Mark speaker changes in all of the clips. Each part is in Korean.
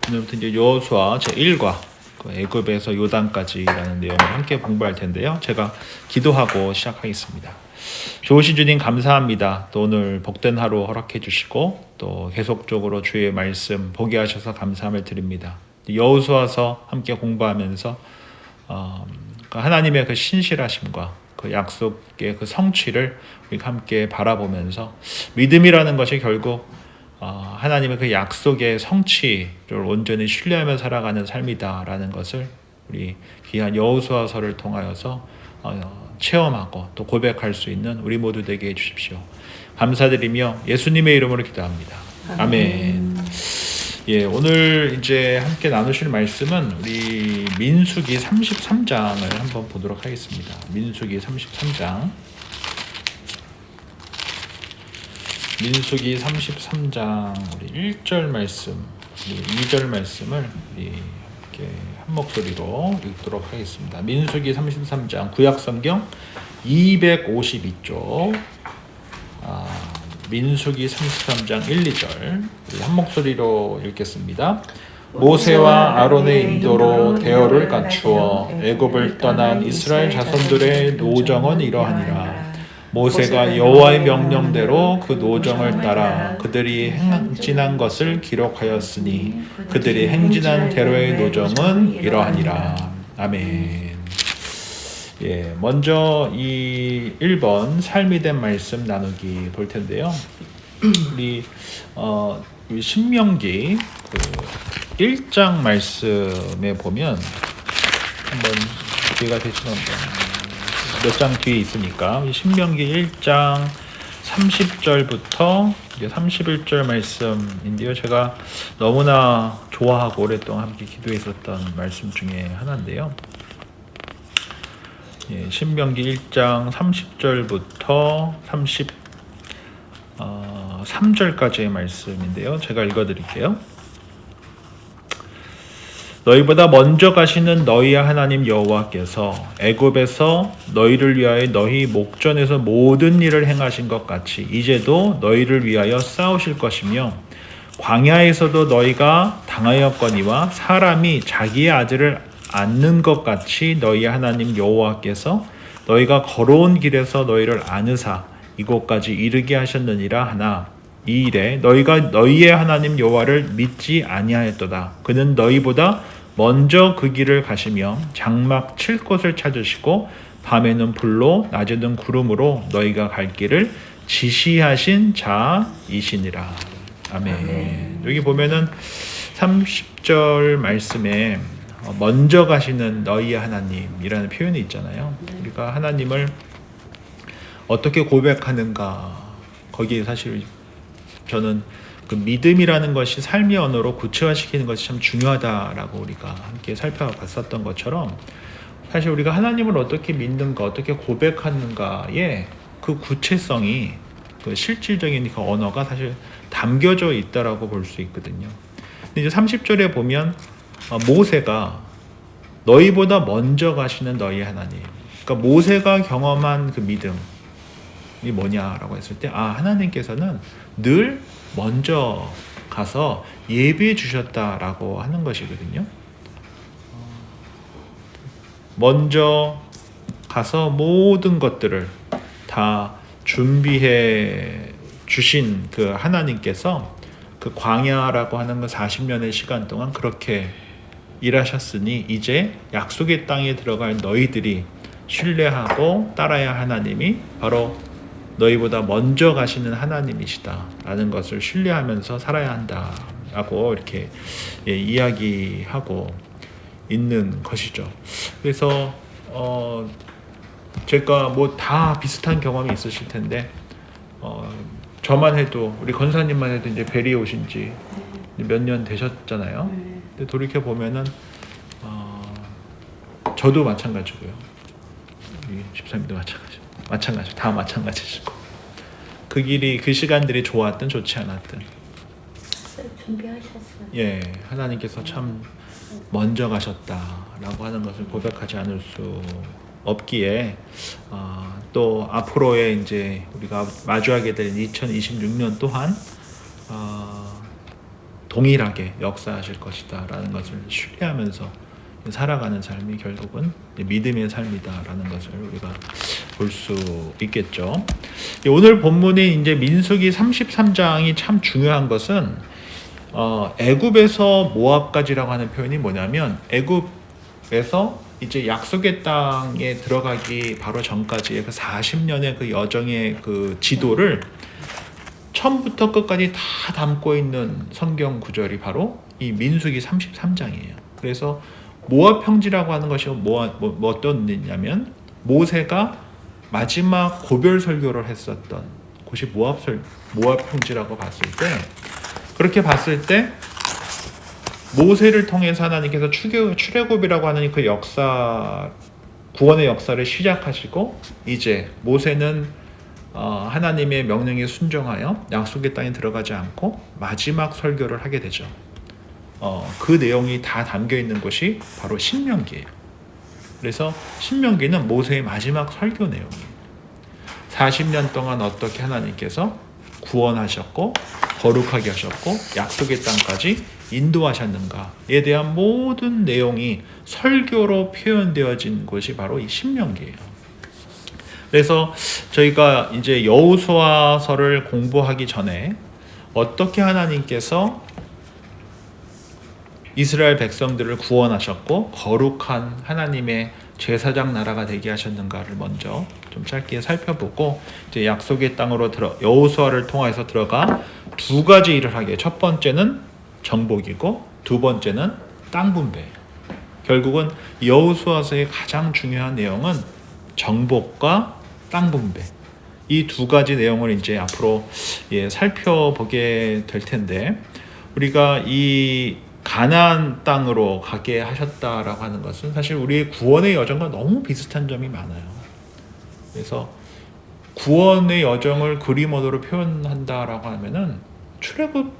Speaker 1: 오늘부터 이제 여호수아 제1과 그 애굽에서 요단까지라는 내용을 함께 공부할 텐데요. 제가 기도하고 시작하겠습니다. 좋으신 주님 감사합니다. 또 오늘 복된 하루 허락해 주시고 또 계속적으로 주의 말씀 보게 하셔서 감사함을 드립니다. 여호수아서 함께 공부하면서 하나님의 그 신실하심과 그 약속의 그 성취를 우리가 함께 바라보면서 믿음이라는 것이 결국 하나님의 그 약속의 성취를 온전히 신뢰하며 살아가는 삶이다라는 것을 우리 귀한 여호수아서를 통하여서 체험하고 또 고백할 수 있는 우리 모두 되게 해주십시오. 감사드리며 예수님의 이름으로 기도합니다. 아멘. 예, 오늘 이제 함께 나누실 말씀은 우리 민수기 33장을 한번 보도록 하겠습니다. 민수기 33장. 민수기 33장 우리 1절 말씀, 우리 2절 말씀을 우리 함께 한 목소리로 읽도록 하겠습니다. 민수기 33장 구약성경 252쪽 민수기 33장 1, 2절 우리 한 목소리로 읽겠습니다. 모세와 아론의 인도로 대어를 갖추어 애굽을 떠난 이스라엘 자손들의 노정은 이러하니라. 모세가 여호와의 명령대로 그 노정을 따라 그들이 행진한 것을 기록하였으니 그들이 행진한 대로의 노정은 이러하니라. 아멘. 예, 먼저 이 1번 삶이 된 말씀 나누기 볼 텐데요. 우리 신명기 그 1장 말씀에 보면 한번 기회가 되시면 몇 장 뒤에 있으니까 신명기 1장 30절부터 31절 말씀인데요. 제가 너무나 좋아하고 오랫동안 함께 기도했었던 말씀 중에 하나인데요. 예, 신명기 1장 30절부터 33절까지의 말씀인데요. 제가 읽어드릴게요. 너희보다 먼저 가시는 너희의 하나님 여호와께서 애굽에서 너희를 위하여 너희 목전에서 모든 일을 행하신 것 같이 이제도 너희를 위하여 싸우실 것이며 광야에서도 너희가 당하였거니와 사람이 자기의 아들을 안는 것 같이 너희의 하나님 여호와께서 너희가 걸어온 길에서 너희를 안으사 이곳까지 이르게 하셨느니라 하나 이 일에 너희가 너희의 하나님 여호와를 믿지 아니하였도다. 그는 너희보다 먼저 그 길을 가시며 장막 칠 곳을 찾으시고 밤에는 불로 낮에는 구름으로 너희가 갈 길을 지시하신 자이시니라. 아멘. 여기 보면은 30절 말씀에 먼저 가시는 너희의 하나님이라는 표현이 있잖아요. 우리가 하나님을 어떻게 고백하는가, 거기에 사실 저는 그 믿음이라는 것이 삶의 언어로 구체화시키는 것이 참 중요하다라고 우리가 함께 살펴봤었던 것처럼 사실 우리가 하나님을 어떻게 믿는가, 어떻게 고백하는가에 그 구체성이 그 실질적인 그 언어가 사실 담겨져 있다라고 볼 수 있거든요. 근데 이제 30절에 보면 모세가 너희보다 먼저 가시는 너희 하나님. 그러니까 모세가 경험한 그 믿음이 뭐냐라고 했을 때 하나님께서는 늘 먼저 가서 예비해 주셨다라고 하는 것이거든요. 먼저 가서 모든 것들을 다 준비해 주신 그 하나님께서 그 광야라고 하는 그 40년의 시간 동안 그렇게 일하셨으니 이제 약속의 땅에 들어갈 너희들이 신뢰하고 따라야 하나님이 바로 너희보다 먼저 가시는 하나님이시다 라는 것을 신뢰하면서 살아야 한다 라고 이렇게 이야기하고 있는 것이죠. 그래서 제가 뭐 다 비슷한 경험이 있으실 텐데 저만 해도 우리 권사님만 해도 이제 베리에 오신 지 몇 년 되셨잖아요. 근데 돌이켜 보면은 저도 마찬가지고요. 우리 집사님도 마찬가지, 다 마찬가지시고 그 길이 그 시간들이 좋았든 좋지 않았든
Speaker 2: 준비하셨어요.
Speaker 1: 예, 하나님께서 참 먼저 가셨다라고 하는 것을 고백하지 않을 수 없기에 또 앞으로의 이제 우리가 마주하게 될 2026년 또한 동일하게 역사하실 것이다 라는 것을 신뢰하면서 살아가는 삶이 결국은 믿음의 삶이다라는 것을 우리가 볼 수 있겠죠. 오늘 본문이 이제 민수기 33장이 참 중요한 것은 애굽에서 모압까지라고 하는 표현이 뭐냐면 애굽에서 이제 약속의 땅에 들어가기 바로 전까지의 그 40년의 그 여정의 그 지도를 처음부터 끝까지 다 담고 있는 성경 구절이 바로 이 민수기 33장이에요. 그래서 모압 평지라고 하는 것이 어떤 일이냐면 모세가 마지막 고별 설교를 했었던 곳이 모압 평지라고 봤을 때, 그렇게 봤을 때 모세를 통해서 하나님께서 출애굽이라고 하는 그 역사, 구원의 역사를 시작하시고 이제 모세는 하나님의 명령에 순종하여 약속의 땅에 들어가지 않고 마지막 설교를 하게 되죠. 그 내용이 다 담겨 있는 것이 바로 신명기예요. 그래서 신명기는 모세의 마지막 설교 내용이에요. 40년 동안 어떻게 하나님께서 구원하셨고 거룩하게 하셨고 약속의 땅까지 인도하셨는가에 대한 모든 내용이 설교로 표현되어진 것이 바로 이 신명기예요. 그래서 저희가 이제 여호수아서를 공부하기 전에 어떻게 하나님께서 이스라엘 백성들을 구원하셨고 거룩한 하나님의 제사장 나라가 되게 하셨는가를 먼저 좀 짧게 살펴보고 이제 약속의 땅으로 여호수아를 통해서 들어가 두 가지 일을 하게. 첫 번째는 정복이고 두 번째는 땅 분배. 결국은 여호수아서의 가장 중요한 내용은 정복과 땅 분배. 이 두 가지 내용을 이제 앞으로 살펴보게 될 텐데, 우리가 이 가나안 땅으로 가게 하셨다라고 하는 것은 사실 우리의 구원의 여정과 너무 비슷한 점이 많아요. 그래서 구원의 여정을 그림 언어로 표현한다라고 하면은 출애굽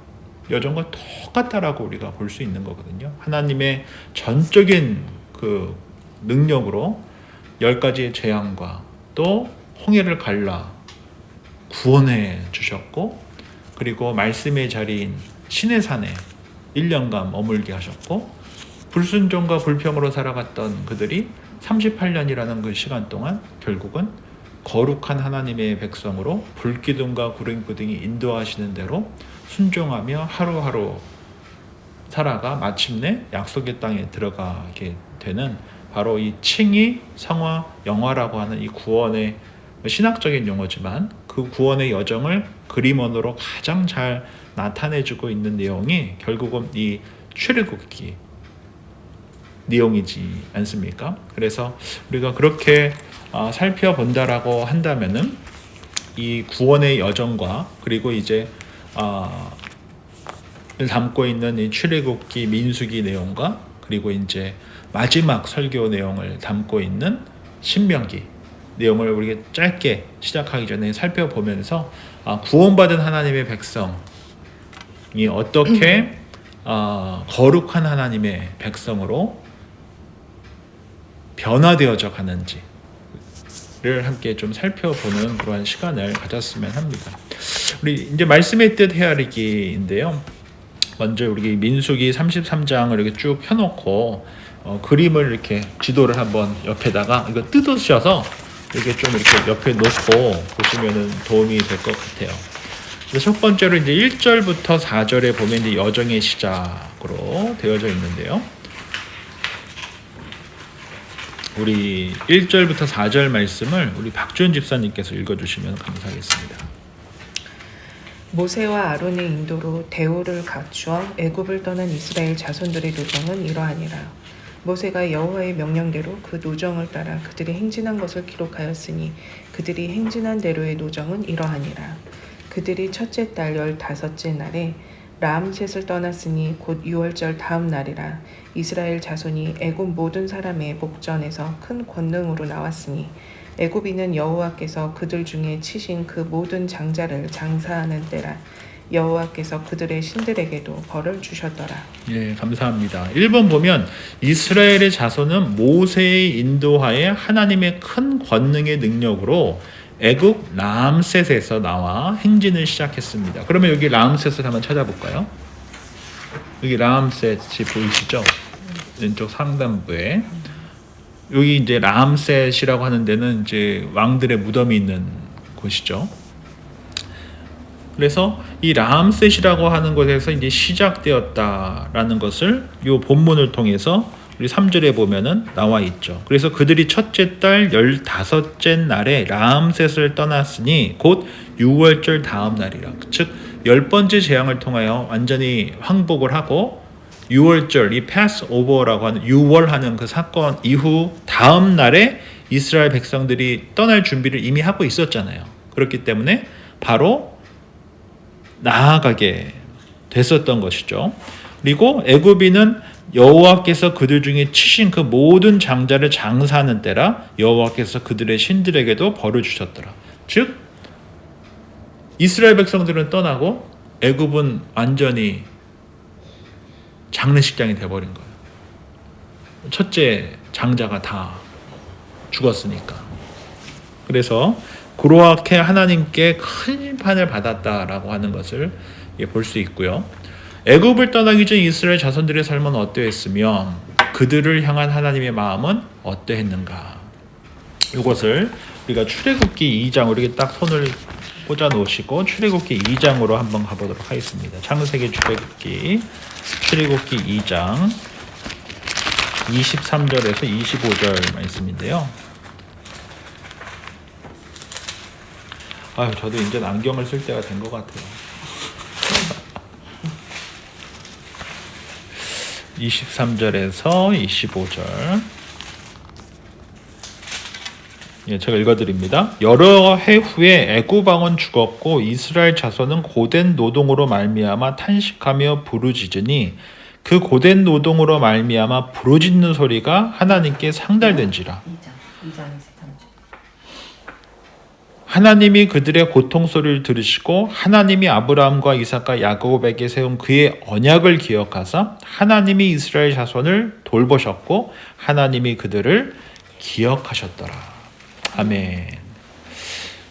Speaker 1: 여정과 똑같다라고 우리가 볼 수 있는 거거든요. 하나님의 전적인 그 능력으로 10가지의 재앙과 또 홍해를 갈라 구원해 주셨고, 그리고 말씀의 자리인 시내산에 1년간 머물게 하셨고, 불순종과 불평으로 살아갔던 그들이 38년이라는 그 시간 동안 결국은 거룩한 하나님의 백성으로 불기둥과 구름기둥이 인도하시는 대로 순종하며 하루하루 살아가 마침내 약속의 땅에 들어가게 되는 바로 이 칭의, 성화, 영화라고 하는 이 구원의 신학적인 용어지만 그 구원의 여정을 그림 언어로 가장 잘 나타내주고 있는 내용이 결국은 이 출애굽기 내용이지 않습니까? 그래서 우리가 그렇게 살펴본다라고 한다면은 이 구원의 여정과 그리고 이제 담고 있는 이 출애굽기 민수기 내용과 그리고 이제 마지막 설교 내용을 담고 있는 신명기 내용을 우리가 짧게 시작하기 전에 살펴보면서 구원받은 하나님의 백성이 어떻게 거룩한 하나님의 백성으로 변화되어져 가는지를 함께 좀 살펴보는 그러한 시간을 가졌으면 합니다. 우리 이제 말씀의 뜻 헤아리기인데요. 먼저 우리 민수기 33장을 이렇게 쭉 펴놓고 그림을 이렇게 지도를 한번 옆에다가 이거 뜯으셔서 이렇게 좀 이렇게 옆에 놓고 보시면은 도움이 될 것 같아요. 첫 번째로 이제 1절부터 4절에 보면 이제 여정의 시작으로 되어져 있는데요. 우리 1절부터 4절 말씀을 우리 박주현 집사님께서 읽어주시면 감사하겠습니다.
Speaker 2: 모세와 아론의 인도로 대우를 갖추어 애굽을 떠난 이스라엘 자손들의 노정은 이러하니라. 모세가 여호와의 명령대로 그 노정을 따라 그들이 행진한 것을 기록하였으니 그들이 행진한 대로의 노정은 이러하니라. 그들이 첫째 달 15째 날에 라암셋을 떠났으니 곧 6월절 다음 날이라. 이스라엘 자손이 애굽 모든 사람의 목전에서 큰 권능으로 나왔으니 애굽인은 여호와께서 그들 중에 치신 그 모든 장자를 장사하는 때라. 여호와께서 그들의 신들에게도 벌을 주셨더라.
Speaker 1: 예, 감사합니다. 1번 보면 이스라엘의 자손은 모세의 인도하에 하나님의 큰 권능의 능력으로 애굽 라암셋에서 나와 행진을 시작했습니다. 그러면 여기 라암셋을 한번 찾아볼까요? 여기 라암셋이 보이시죠? 왼쪽 상단부에 여기 이제 라암셋이라고 하는 데는 이제 왕들의 무덤이 있는 곳이죠. 그래서 이 라암셋이라고 하는 곳에서 이제 시작되었다라는 것을 이 본문을 통해서 우리 3절에 보면은 나와 있죠. 그래서 그들이 첫째 달 15째 날에 라암셋을 떠났으니 곧 6월절 다음 날이라. 즉 10번째 재앙을 통하여 완전히 항복을 하고 6월절, 이 패스오버라고 하는 6월 하는 그 사건 이후 다음 날에 이스라엘 백성들이 떠날 준비를 이미 하고 있었잖아요. 그렇기 때문에 바로 나아가게 됐었던 것이죠. 그리고 애굽인은 여호와께서 그들 중에 치신 그 모든 장자를 장사하는 때라 여호와께서 그들의 신들에게도 벌을 주셨더라. 즉 이스라엘 백성들은 떠나고 애굽은 완전히 장례식장이 돼버린 거예요. 첫째 장자가 다 죽었으니까. 그래서 그렇게 하나님께 큰 심판을 받았다라고 하는 것을 볼 수 있고요. 애굽을 떠나기 전 이스라엘 자손들의 삶은 어떠했으며 그들을 향한 하나님의 마음은 어떠했는가. 이것을 우리가 출애굽기 2장, 이렇게 딱 손을 꽂아 놓으시고 출애굽기 2장으로 한번 가보도록 하겠습니다. 창세기 출애굽기 2장 23절에서 25절 말씀인데요. 아유, 저도 이제 안경을 쓸 때가 된 것 같아요. 23절에서 25절. 제가 읽어드립니다. 여러 해 후에 애굽 왕은 죽었고 이스라엘 자손은 고된 노동으로 말미암아 탄식하며 부르짖으니 그 고된 노동으로 말미암아 부르짖는 소리가 하나님께 상달된지라. 하나님이 그들의 고통 소리를 들으시고 하나님이 아브라함과 이삭과 야곱에게 세운 그의 언약을 기억하사 하나님이 이스라엘 자손을 돌보셨고 하나님이 그들을 기억하셨더라. 아멘.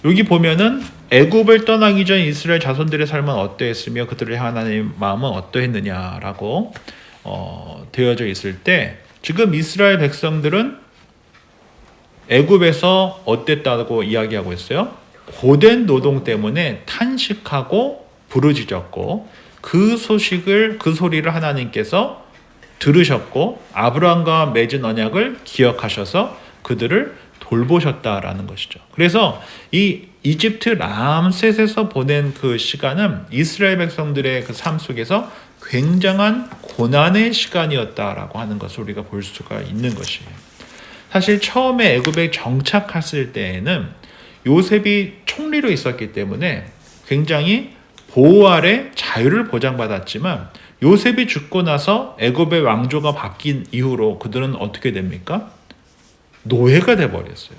Speaker 1: 여기 보면은 애굽을 떠나기 전 이스라엘 자손들의 삶은 어떠했으며 그들을 향한 하나님의 마음은 어떠했느냐라고 되어져 있을 때 지금 이스라엘 백성들은 애굽에서 어땠다고 이야기하고 있어요? 고된 노동 때문에 탄식하고 부르짖었고 그 소리를 하나님께서 들으셨고 아브라함과 맺은 언약을 기억하셔서 그들을 돌보셨다라는 것이죠. 그래서 이 이집트 람셋에서 보낸 그 시간은 이스라엘 백성들의 그 삶 속에서 굉장한 고난의 시간이었다라고 하는 것을 우리가 볼 수가 있는 것이에요. 사실 처음에 애굽에 정착했을 때에는 요셉이 총리로 있었기 때문에 굉장히 보호 아래 자유를 보장받았지만 요셉이 죽고 나서 애굽의 왕조가 바뀐 이후로 그들은 어떻게 됩니까? 노예가 돼버렸어요.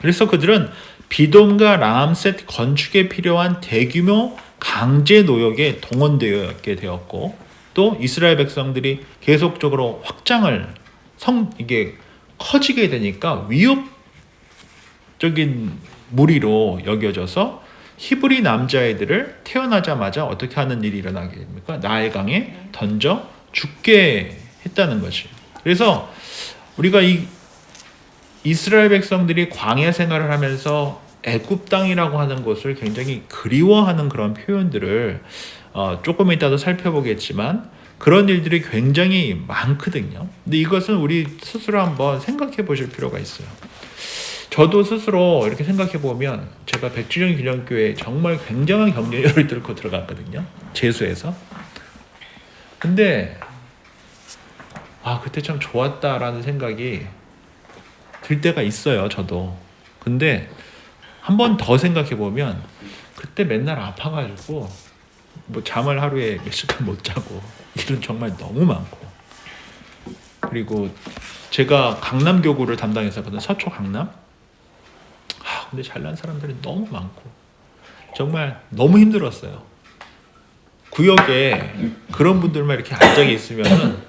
Speaker 1: 그래서 그들은 비돔과 라암셋 건축에 필요한 대규모 강제 노역에 동원되게 되었고 또 이스라엘 백성들이 계속적으로 이게 커지게 되니까 위협적인 무리로 여겨져서 히브리 남자애들을 태어나자마자 어떻게 하는 일이 일어나게 됩니까? 나일강에 던져 죽게 했다는 것이. 그래서 우리가 이 이스라엘 백성들이 광야 생활을 하면서 애굽 땅이라고 하는 것을 굉장히 그리워하는 그런 표현들을 조금 이따도 살펴보겠지만 그런 일들이 굉장히 많거든요. 근데 이것은 우리 스스로 한번 생각해 보실 필요가 있어요. 저도 스스로 이렇게 생각해 보면 제가 백주년 기념교회에 정말 굉장한 경륜을 뚫고 들어갔거든요. 재수해서. 근데 그때 참 좋았다라는 생각이 들 때가 있어요. 저도. 근데 한 번 더 생각해 보면 그때 맨날 아파가지고 뭐 잠을 하루에 몇 시간 못 자고 일은 정말 너무 많고 그리고 제가 강남교구를 담당했었거든요. 서초 강남. 근데 잘난 사람들이 너무 많고 정말 너무 힘들었어요. 구역에 그런 분들만 이렇게 앉아 있으면은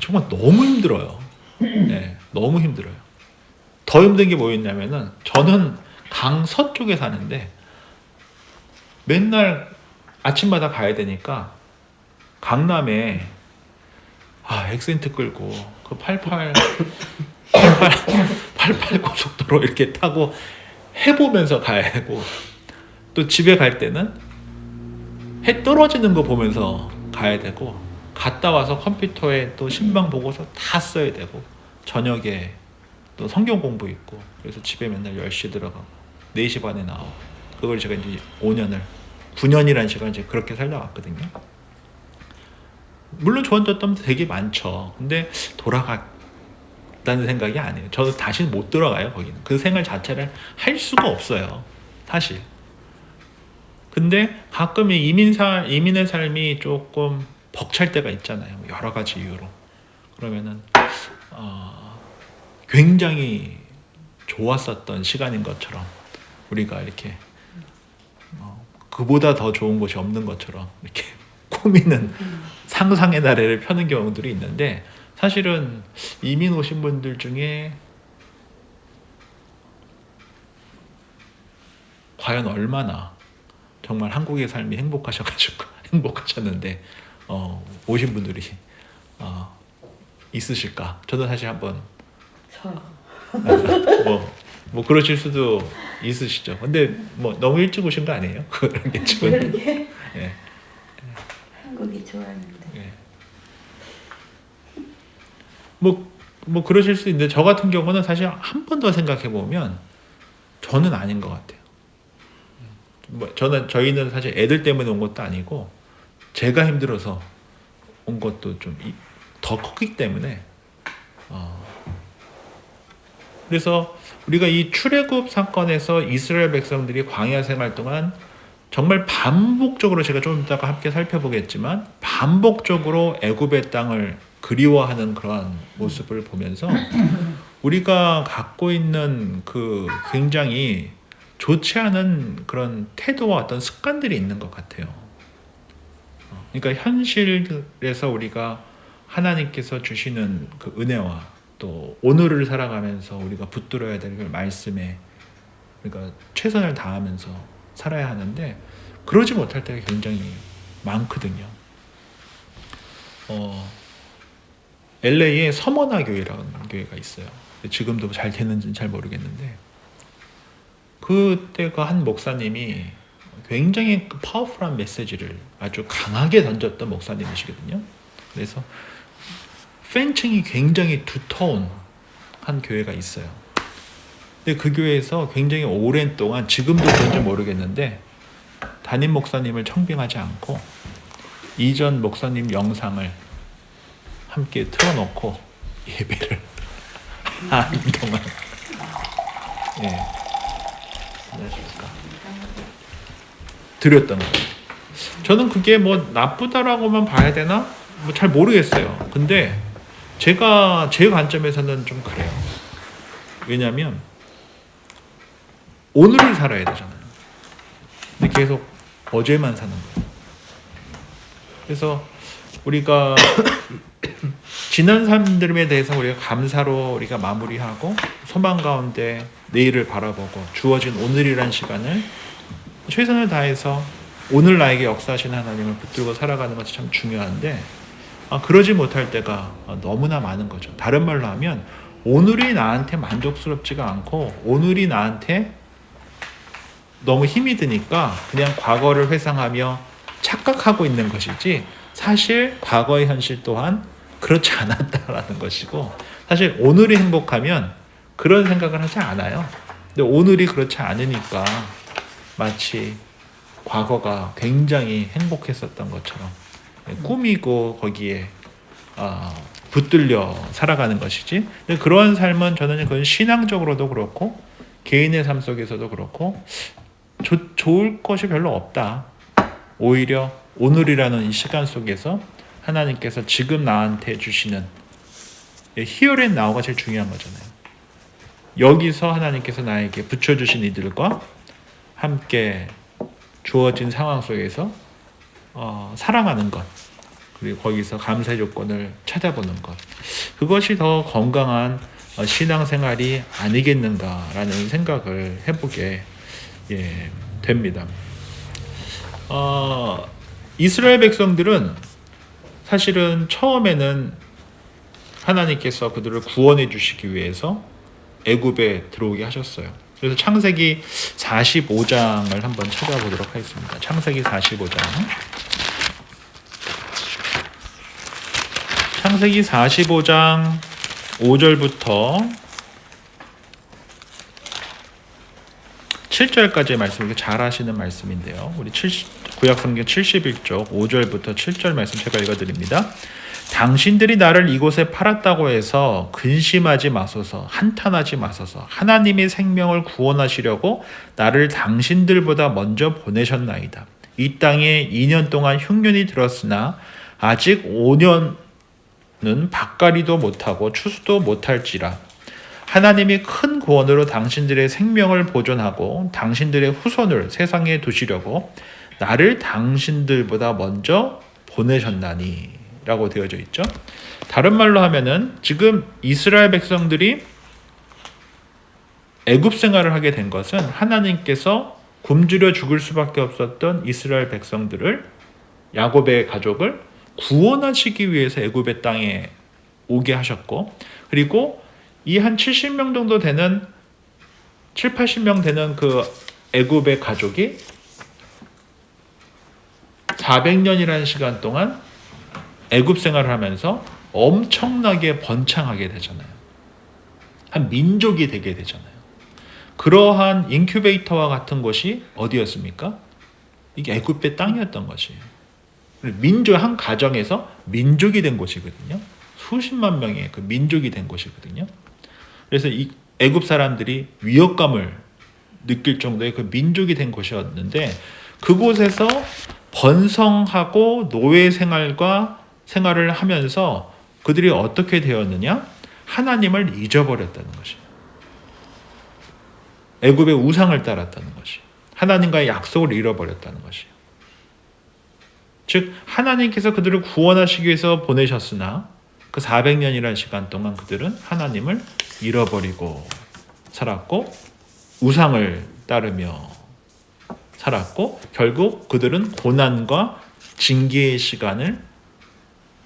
Speaker 1: 정말 너무 힘들어요. 네, 너무 힘들어요. 더 힘든 게 뭐였냐면은 저는 강서쪽에 사는데 맨날 아침마다 가야 되니까 강남에 엑센트 끌고 그 88 고속도로 이렇게 타고 해보면서 가야 되고, 또 집에 갈 때는 해 떨어지는 거 보면서 가야 되고, 갔다 와서 컴퓨터에 또 신방 보고서 다 써야 되고, 저녁에 또 성경 공부 있고, 그래서 집에 맨날 10시 들어가고 4시 반에 나오고, 그걸 제가 이제 9년이라는 시간 이제 그렇게 살다왔거든요. 물론 좋은 점도 되게 많죠. 근데 돌아갔다는 생각이 아니에요. 저는 다시는 못 들어가요, 거기는. 그 생활 자체를 할 수가 없어요, 사실. 근데 가끔 이민의 삶이 조금 벅찰 때가 있잖아요. 여러 가지 이유로. 그러면은 굉장히 좋았었던 시간인 것처럼 우리가 이렇게 그보다 더 좋은 곳이 없는 것처럼 이렇게 꾸미는 상상의 나래를 펴는 경우들이 있는데, 사실은 이민 오신 분들 중에 과연 얼마나 정말 한국의 삶이 행복하셨는데 오신 분들이 있으실까? 저도 사실 한번 뭐 그러실 수도 있으시죠. 근데 뭐 너무 일찍 오신 거 아니에요? 그런 게 지금.
Speaker 3: 그러게.
Speaker 1: 예.
Speaker 3: 한국이 좋았는데.
Speaker 1: 예. 뭐 그러실 수 있는데, 저 같은 경우는 사실 한 번 더 생각해 보면 저는 아닌 것 같아요. 저희는 사실 애들 때문에 온 것도 아니고 제가 힘들어서 온 것도 좀 더 컸기 때문에 그래서 우리가 이 출애굽 사건에서 이스라엘 백성들이 광야 생활 동안 정말 반복적으로, 제가 좀 이따가 함께 살펴보겠지만 반복적으로 애굽의 땅을 그리워하는 그러한 모습을 보면서 우리가 갖고 있는 그 굉장히 좋지 않은 그런 태도와 어떤 습관들이 있는 것 같아요. 그러니까 현실에서 우리가 하나님께서 주시는 그 은혜와 또 오늘을 살아가면서 우리가 붙들어야 될 그 말씀에 그러니까 최선을 다하면서 살아야 하는데, 그러지 못할 때가 굉장히 많거든요. LA에 서머나 교회라는 교회가 있어요. 지금도 잘 되는지는 잘 모르겠는데, 그때가 한 목사님이 굉장히 파워풀한 메시지를 아주 강하게 던졌던 목사님이시거든요. 그래서 팬층이 굉장히 두터운 한 교회가 있어요. 근데 그 교회에서 굉장히 오랜 동안, 지금도 그런지 모르겠는데, 담임 목사님을 청빙하지 않고 이전 목사님 영상을 함께 틀어놓고 예배를 하는 동안, 드렸던 거예요. 저는 그게 뭐 나쁘다라고만 봐야 되나? 뭐 잘 모르겠어요. 근데 제 관점에서는 좀 그래요. 왜냐하면 오늘을 살아야 되잖아요. 근데 계속 어제만 사는 거예요. 그래서 우리가 지난 삶들에 대해서 우리가 감사로 우리가 마무리하고 소망 가운데 내일을 바라보고 주어진 오늘이란 시간을 최선을 다해서 오늘 나에게 역사하시는 하나님을 붙들고 살아가는 것이 참 중요한데, 그러지 못할 때가 너무나 많은 거죠. 다른 말로 하면 오늘이 나한테 만족스럽지가 않고 오늘이 나한테 너무 힘이 드니까 그냥 과거를 회상하며 착각하고 있는 것이지, 사실 과거의 현실 또한 그렇지 않았다라는 것이고, 사실 오늘이 행복하면 그런 생각을 하지 않아요. 근데 오늘이 그렇지 않으니까 마치 과거가 굉장히 행복했었던 것처럼 꾸미고 거기에 붙들려 살아가는 것이지. 근데 그러한 삶은 저는 그건 신앙적으로도 그렇고 개인의 삶 속에서도 그렇고 좋을 것이 별로 없다. 오히려 오늘이라는 이 시간 속에서 하나님께서 지금 나한테 주시는 here and now가 제일 중요한 거잖아요. 여기서 하나님께서 나에게 붙여주신 이들과 함께 주어진 상황 속에서 살아가는 것, 그리고 거기서 감사의 조건을 찾아보는 것, 그것이 더 건강한 신앙생활이 아니겠는가라는 생각을 해보게 됩니다. 이스라엘 백성들은 사실은 처음에는 하나님께서 그들을 구원해 주시기 위해서 애굽에 들어오게 하셨어요. 그래서 창세기 45장을 한번 찾아보도록 하겠습니다. 창세기 45장. 창세기 45장 5절부터 7절까지의 말씀을 잘 하시는 말씀인데요. 우리 구약성경 71쪽 5절부터 7절 말씀 제가 읽어드립니다. 당신들이 나를 이곳에 팔았다고 해서 근심하지 마소서, 한탄하지 마소서. 하나님이 생명을 구원하시려고 나를 당신들보다 먼저 보내셨나이다. 이 땅에 2년 동안 흉년이 들었으나 아직 5년은 밭갈이도 못하고 추수도 못할지라. 하나님이 큰 구원으로 당신들의 생명을 보존하고 당신들의 후손을 세상에 두시려고 나를 당신들보다 먼저 보내셨나니 라고 되어져 있죠. 다른 말로 하면은 지금 이스라엘 백성들이 애굽 생활을 하게 된 것은 하나님께서 굶주려 죽을 수밖에 없었던 이스라엘 백성들을, 야곱의 가족을 구원하시기 위해서 애굽의 땅에 오게 하셨고, 그리고 이 한 70명 정도 되는 7, 80명 되는 그 애굽의 가족이 400년이라는 시간 동안 애굽 생활을 하면서 엄청나게 번창하게 되잖아요. 한 민족이 되게 되잖아요. 그러한 인큐베이터와 같은 곳이 어디였습니까? 이게 애굽의 땅이었던 것이에요. 민족, 한 가정에서 민족이 된 곳이거든요. 수십만 명의 그 민족이 된 곳이거든요. 그래서 이 애굽 사람들이 위협감을 느낄 정도의 그 민족이 된 곳이었는데, 그곳에서 번성하고 노예 생활을 하면서 그들이 어떻게 되었느냐? 하나님을 잊어버렸다는 것이에요. 애굽의 우상을 따랐다는 것이에요. 하나님과의 약속을 잃어버렸다는 것이에요. 즉 하나님께서 그들을 구원하시기 위해서 보내셨으나 그 400년이라는 시간 동안 그들은 하나님을 잃어버리고 살았고 우상을 따르며 살았고, 결국 그들은 고난과 징계의 시간을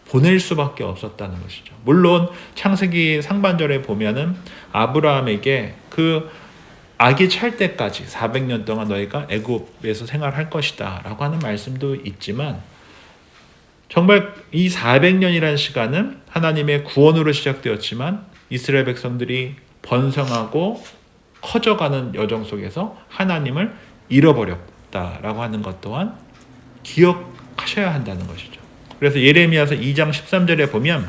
Speaker 1: 보낼 수밖에 없었다는 것이죠. 물론 창세기 상반절에 보면은 아브라함에게 그 악이 찰 때까지 400년 동안 너희가 애굽에서 생활할 것이다 라고 하는 말씀도 있지만, 정말 이 400년이라는 시간은 하나님의 구원으로 시작되었지만 이스라엘 백성들이 번성하고 커져가는 여정 속에서 하나님을 잃어버렸다라고 하는 것 또한 기억하셔야 한다는 것이죠. 그래서 예레미야서 2장 13절에 보면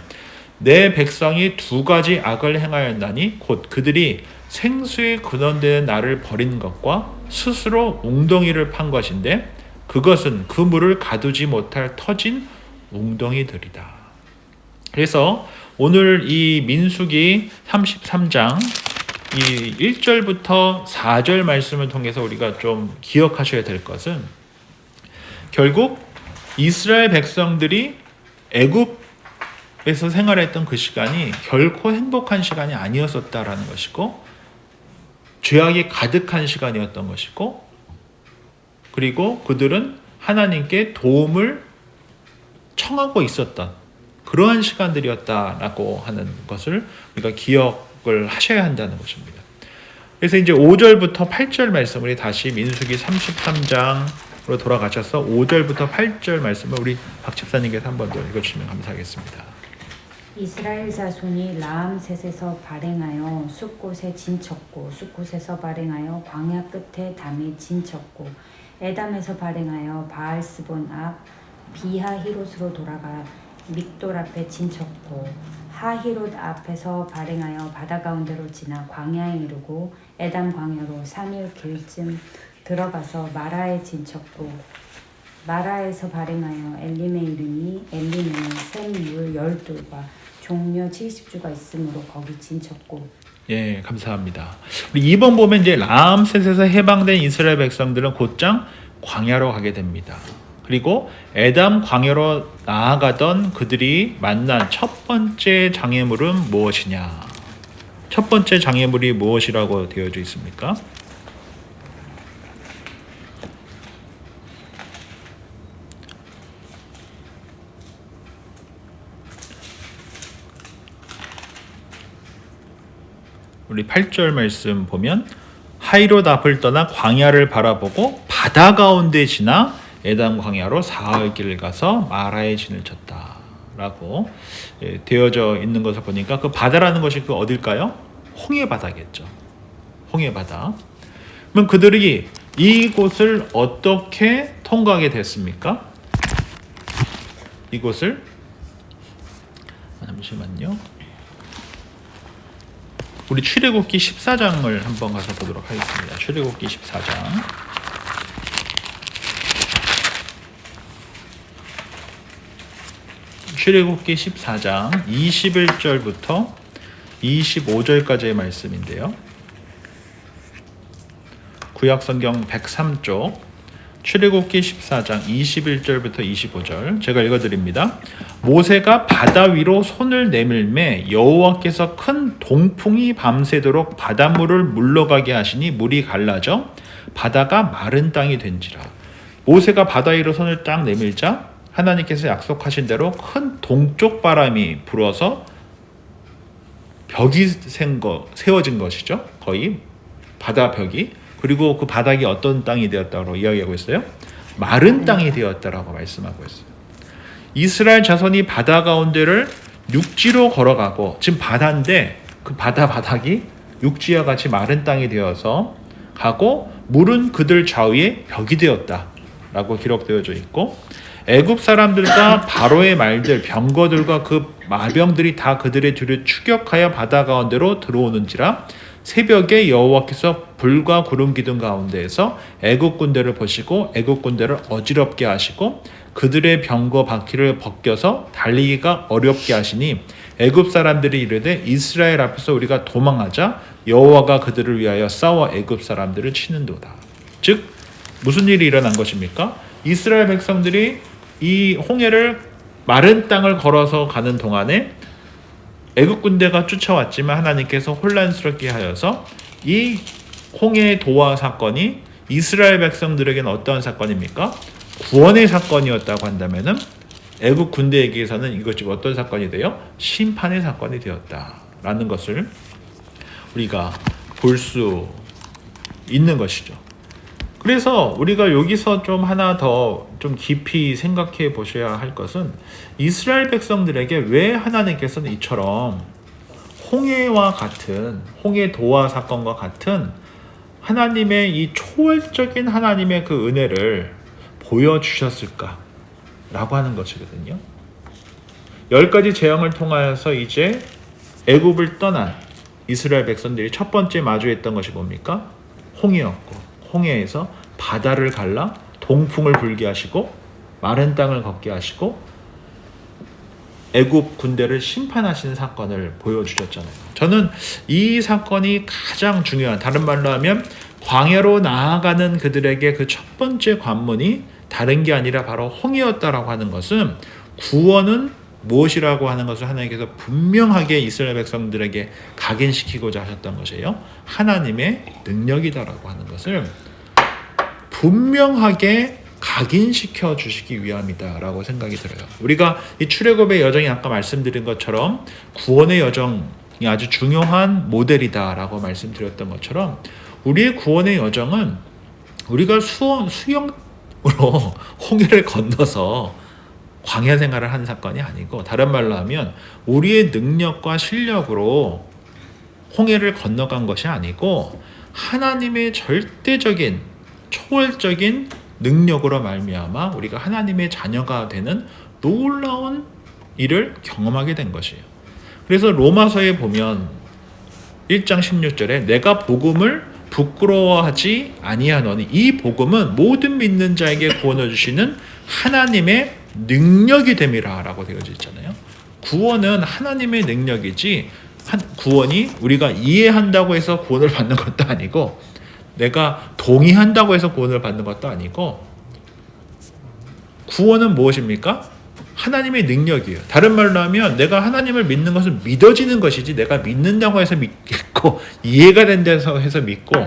Speaker 1: 내 백성이 두 가지 악을 행하였나니 곧 그들이 생수에 근원되는 나를 버린 것과 스스로 웅덩이를 판 것인데 그것은 그 물을 가두지 못할 터진 웅덩이들이다. 그래서 오늘 이 민수기 33장 이 1절부터 4절 말씀을 통해서 우리가 좀 기억하셔야 될 것은, 결국 이스라엘 백성들이 애굽에서 생활했던 그 시간이 결코 행복한 시간이 아니었었다라는 것이고, 죄악이 가득한 시간이었던 것이고, 그리고 그들은 하나님께 도움을 청하고 있었던 그러한 시간들이었다라고 하는 것을 우리가 기억을 하셔야 한다는 것입니다. 그래서 이제 5절부터 8절 말씀을 다시 민수기 33장으로 돌아가셔서 5절부터 8절 말씀을 우리 박 집사님께서 한 번 더 읽어주시면 감사하겠습니다.
Speaker 3: 이스라엘 자손이 라암셋에서 발행하여 숫곳에 진쳤고 숫곳에서 발행하여 광야 끝에 담에 진쳤고 에담에서 발행하여 바알스본 앞 비하히롯으로 돌아가 믹돌 앞에 진쳤고 하히롯 앞에서 발행하여 바다 가운데로 지나 광야에 이르고 에담 광야로 3일 길쯤 들어가서 마라에 진쳤고 마라에서 발행하여 엘림에 이르니 엘림에는 샘물 12과 종려 70주가 있으므로 거기 진쳤고.
Speaker 1: 예, 감사합니다. 우리 2번 보면 이제 라암셋에서 해방된 이스라엘 백성들은 곧장 광야로 가게 됩니다. 그리고 에담 광야로 나아가던 그들이 만난 첫 번째 장애물은 무엇이냐? 첫 번째 장애물이 무엇이라고 되어져 있습니까? 우리 8절 말씀 보면 하이롯 앞을 떠나 광야를 바라보고 바다 가운데 지나 에담 광야로 사흘 길을 가서 마라의 진을 쳤다라고 되어져 있는 것을 보니까 그 바다라는 것이 그 어딜까요? 홍해 바다겠죠. 홍해 바다. 그럼 그들이 이곳을 어떻게 통과하게 됐습니까? 이곳을 잠시만요. 우리 출애굽기 14장을 한번 가서 보도록 하겠습니다. 출애굽기 14장. 출애굽기 14장 21절부터 25절까지의 말씀인데요. 구약성경 103쪽 출애굽기 14장 21절부터 25절 제가 읽어드립니다. 모세가 바다 위로 손을 내밀매 여호와께서 큰 동풍이 밤새도록 바닷물을 물러가게 하시니 물이 갈라져 바다가 마른 땅이 된지라. 모세가 바다 위로 손을 딱 내밀자 하나님께서 약속하신 대로 큰 동쪽 바람이 불어서 벽이 세워진 것이죠. 거의 바다 벽이. 그리고 그 바닥이 어떤 땅이 되었다고 이야기하고 있어요? 마른 땅이 되었다라고 말씀하고 있어요. 이스라엘 자손이 바다 가운데를 육지로 걸어가고 지금 바다인데 그 바다 바닥이 육지와 같이 마른 땅이 되어서 가고 물은 그들 좌우에 벽이 되었다라고 기록되어져 있고 애굽 사람들과 바로의 말들 병거들과 그 마병들이 다 그들의 뒤를 추격하여 바다 가운데로 들어오는지라 새벽에 여호와께서 불과 구름 기둥 가운데에서 애굽 군대를 보시고 애굽 군대를 어지럽게 하시고 그들의 병거 바퀴를 벗겨서 달리기가 어렵게 하시니 애굽 사람들이 이르되 이스라엘 앞에서 우리가 도망하자 여호와가 그들을 위하여 싸워 애굽 사람들을 치는도다. 즉 무슨 일이 일어난 것입니까? 이스라엘 백성들이 이 홍해를 마른 땅을 걸어서 가는 동안에 애굽 군대가 쫓아왔지만 하나님께서 혼란스럽게 하여서 이 홍해 도화 사건이 이스라엘 백성들에게는 어떠한 사건입니까? 구원의 사건이었다고 한다면은 애굽 군대에게서는 이것이 어떤 사건이 돼요? 심판의 사건이 되었다라는 것을 우리가 볼 수 있는 것이죠. 그래서 우리가 여기서 좀 하나 더 좀 깊이 생각해 보셔야 할 것은 이스라엘 백성들에게 왜 하나님께서는 이처럼 홍해와 같은 홍해 도화 사건과 같은 하나님의 이 초월적인 하나님의 그 은혜를 보여주셨을까? 라고 하는 것이거든요. 10가지 재앙을 통하여서 이제 애굽을 떠난 이스라엘 백성들이 첫 번째 마주했던 것이 뭡니까? 홍해였고 홍해에서 바다를 갈라 동풍을 불게 하시고 마른 땅을 걷게 하시고 애굽 군대를 심판하시는 사건을 보여주셨잖아요. 저는 이 사건이 가장 중요한, 다른 말로 하면 광야로 나아가는 그들에게 그 첫 번째 관문이 다른 게 아니라 바로 홍해였다라고 하는 것은 구원은 무엇이라고 하는 것을 하나님께서 분명하게 이스라엘 백성들에게 각인시키고자 하셨던 것이에요. 하나님의 능력이다라고 하는 것을 분명하게 각인시켜 주시기 위함이다라고 생각이 들어요. 우리가 이 출애굽의 여정이 아까 말씀드린 것처럼 구원의 여정이 아주 중요한 모델이다라고 말씀드렸던 것처럼 우리의 구원의 여정은 우리가 수영으로 홍해를 건너서 광야 생활을 한 사건이 아니고, 다른 말로 하면 우리의 능력과 실력으로 홍해를 건너간 것이 아니고 하나님의 절대적인 초월적인 능력으로 말미암아 우리가 하나님의 자녀가 되는 놀라운 일을 경험하게 된 것이에요. 그래서 로마서에 보면 1장 16절에 내가 복음을 부끄러워하지 아니하노니 이 복음은 모든 믿는 자에게 구원을 주시는 하나님의 능력이 됨이라 라고 되어져 있잖아요. 구원은 하나님의 능력이지 구원이 우리가 이해한다고 해서 구원을 받는 것도 아니고 내가 동의한다고 해서 구원을 받는 것도 아니고, 구원은 무엇입니까? 하나님의 능력이에요. 다른 말로 하면 내가 하나님을 믿는 것은 믿어지는 것이지 내가 믿는다고 해서 믿고 이해가 된다고 해서 믿고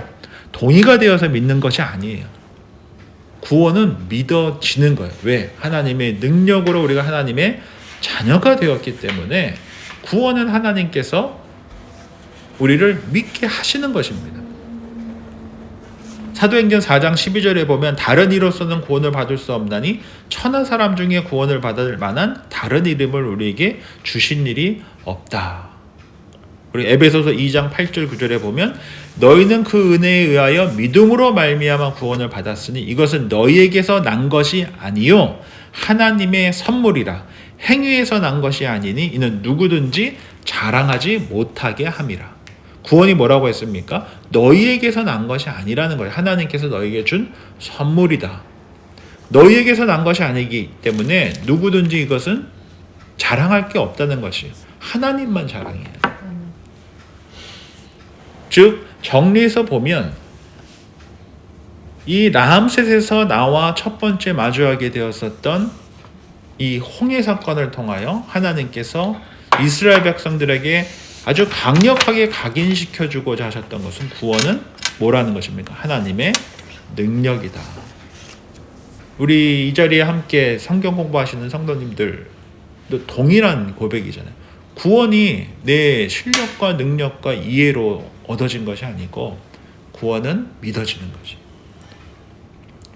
Speaker 1: 동의가 되어서 믿는 것이 아니에요. 구원은 믿어지는 거예요. 왜? 하나님의 능력으로 우리가 하나님의 자녀가 되었기 때문에 구원은 하나님께서 우리를 믿게 하시는 것입니다. 사도행전 4장 12절에 보면 다른 이로서는 구원을 받을 수 없나니 천하 사람 중에 구원을 받을 만한 다른 이름을 우리에게 주신 일이 없다. 그리고 에베소서 2장 8절 9절에 보면 너희는 그 은혜에 의하여 믿음으로 말미암아 구원을 받았으니 이것은 너희에게서 난 것이 아니요 하나님의 선물이라. 행위에서 난 것이 아니니 이는 누구든지 자랑하지 못하게 함이라. 구원이 뭐라고 했습니까? 너희에게서 난 것이 아니라는 거예요. 하나님께서 너희에게 준 선물이다. 너희에게서 난 것이 아니기 때문에 누구든지 이것은 자랑할 게 없다는 것이 하나님만 자랑해요. 즉 정리해서 보면 이 라암셋에서 나와 첫 번째 마주하게 되었었던 이 홍해 사건을 통하여 하나님께서 이스라엘 백성들에게 아주 강력하게 각인시켜주고자 하셨던 것은 구원은 뭐라는 것입니까? 하나님의 능력이다. 우리 이 자리에 함께 성경 공부하시는 성도님들도 동일한 고백이잖아요. 구원이 내 실력과 능력과 이해로 얻어진 것이 아니고 구원은 믿어지는 것이.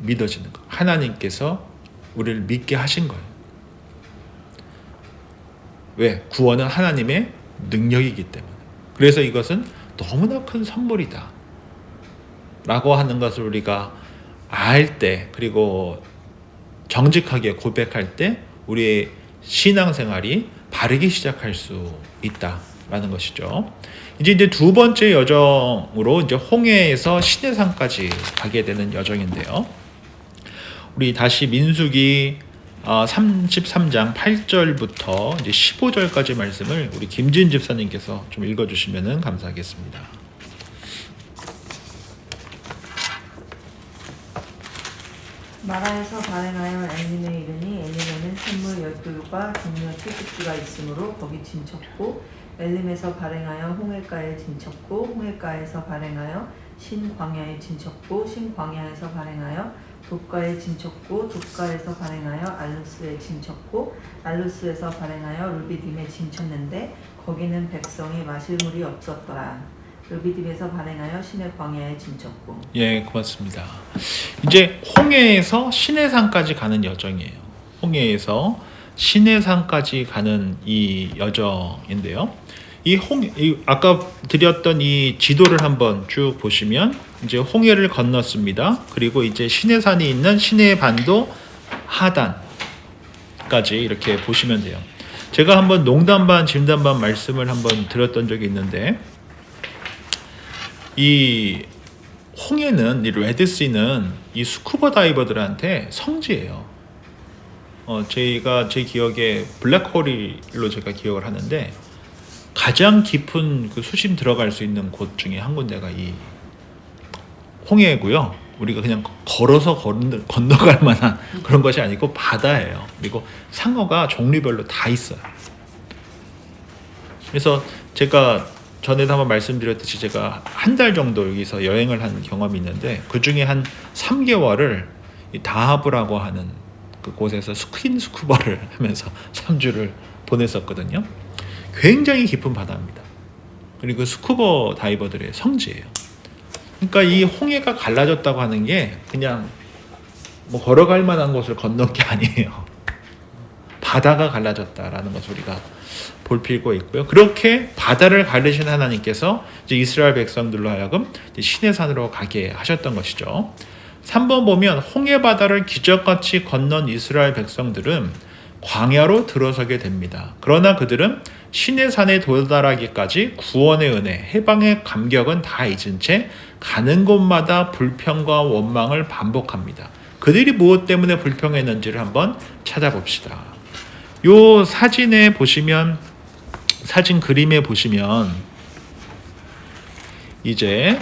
Speaker 1: 믿어지는 것. 하나님께서 우리를 믿게 하신 거예요. 왜? 구원은 하나님의 능력이기 때문에. 그래서 이것은 너무나 큰 선물이다 라고 하는 것을 우리가 알 때, 그리고 정직하게 고백할 때 우리의 신앙생활이 바르게 시작할 수 있다라는 것이죠. 이제 두 번째 여정으로 이제 홍해에서 시내산까지 가게 되는 여정인데요. 우리 다시 민수기 33장 8절부터 이제 15절까지 말씀을 우리 김진 집사님께서 좀 읽어주시면 감사하겠습니다.
Speaker 4: 마라에서 발행하여 엘림에 이르니 엘림에는 샘물 12과 동료 70지가 있으므로 거기 진쳤고 엘림에서 발행하여 홍해가에 진쳤고 홍해가에서 발행하여 신광야에 진쳤고 신광야에서 발행하여 돛가에 진쳤고 돛가에서 발행하여 알루스에 진쳤고 알루스에서 발행하여 르비딤에 진쳤는데 거기는 백성이 마실 물이 없었더라. 르비딤에서 발행하여 시내 광야에 진쳤고.
Speaker 1: 예, 고맙습니다. 이제 홍해에서 시내산까지 가는 여정이에요. 홍해에서 시내산까지 가는 이 여정인데요. 아까 드렸던 이 지도를 한번 쭉 보시면 이제 홍해를 건넜습니다. 그리고 이제 시내산이 있는 시내반도 하단까지 이렇게 보시면 돼요. 제가 한번 농담 반 진담 반 말씀을 한번 드렸던 적이 있는데 이 홍해는, 이 레드시는 이 스쿠버 다이버들한테 성지예요. 제 기억에 블랙홀로 제가 기억을 하는데 가장 깊은 그 수심 들어갈 수 있는 곳 중에 한 군데가 이 홍해고요. 우리가 그냥 걸어서 건너갈 만한 그런 것이 아니고 바다예요. 그리고 상어가 종류별로 다 있어요. 그래서 제가 전에도 한번 말씀드렸듯이 제가 한 달 정도 여기서 여행을 한 경험이 있는데 그 중에 한 3개월을 이 다하브라고 하는 그 곳에서 스쿠버를 하면서 3주를 보냈었거든요. 굉장히 깊은 바다입니다. 그리고 스쿠버 다이버들의 성지예요. 그러니까 이 홍해가 갈라졌다고 하는 게 그냥 뭐 걸어갈 만한 곳을 건넌 게 아니에요. 바다가 갈라졌다라는 것을 우리가 볼 필요가 있고요. 그렇게 바다를 가르신 하나님께서 이제 이스라엘 백성들로 하여금 시내산으로 가게 하셨던 것이죠. 3번 보면 홍해 바다를 기적같이 건넌 이스라엘 백성들은 광야로 들어서게 됩니다. 그러나 그들은 시내산에 도달하기까지 구원의 은혜, 해방의 감격은 다 잊은 채 가는 곳마다 불평과 원망을 반복합니다. 그들이 무엇 때문에 불평했는지를 한번 찾아봅시다. 요 사진에 보시면, 사진 그림에 보시면 이제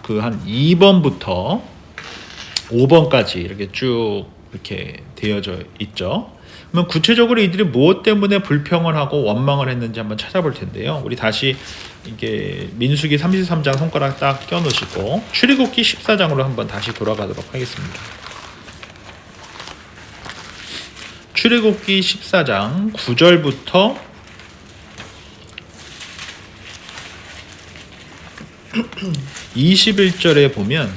Speaker 1: 그 한 2번부터 5번까지 이렇게 쭉 이렇게 되어져 있죠. 그러면 구체적으로 이들이 무엇 때문에 불평을 하고 원망을 했는지 한번 찾아볼 텐데요. 우리 다시 이게 민수기 33장 손가락 딱 껴놓으시고 출애굽기 14장으로 한번 다시 돌아가도록 하겠습니다. 출애굽기 14장 9절부터 21절에 보면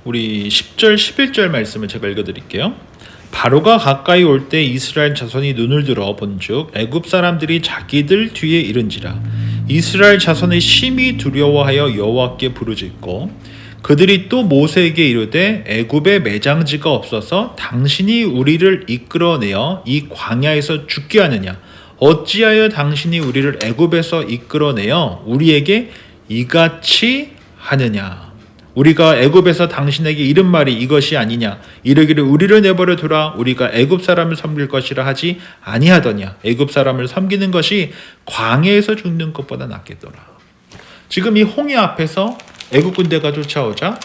Speaker 1: 우리 10절 11절 말씀을 제가 읽어드릴게요. 바로가 가까이 올 때 이스라엘 자손이 눈을 들어 본즉 애굽 사람들이 자기들 뒤에 이른지라. 이스라엘 자손이 심히 두려워하여 여호와께 부르짖고 그들이 또 모세에게 이르되 애굽에 매장지가 없어서 당신이 우리를 이끌어내어 이 광야에서 죽게 하느냐. 어찌하여 당신이 우리를 애굽에서 이끌어내어 우리에게 이같이 하느냐. 우리가 애굽에서 당신에게 이른 말이 이것이 아니냐. 이르기를 우리를 내버려 두라. 우리가 애굽 사람을 섬길 것이라 하지 아니하더냐. 애굽 사람을 섬기는 것이 광야에서 죽는 것보다 낫겠더라. 지금 이 홍해 앞에서 애굽 군대가 쫓아오자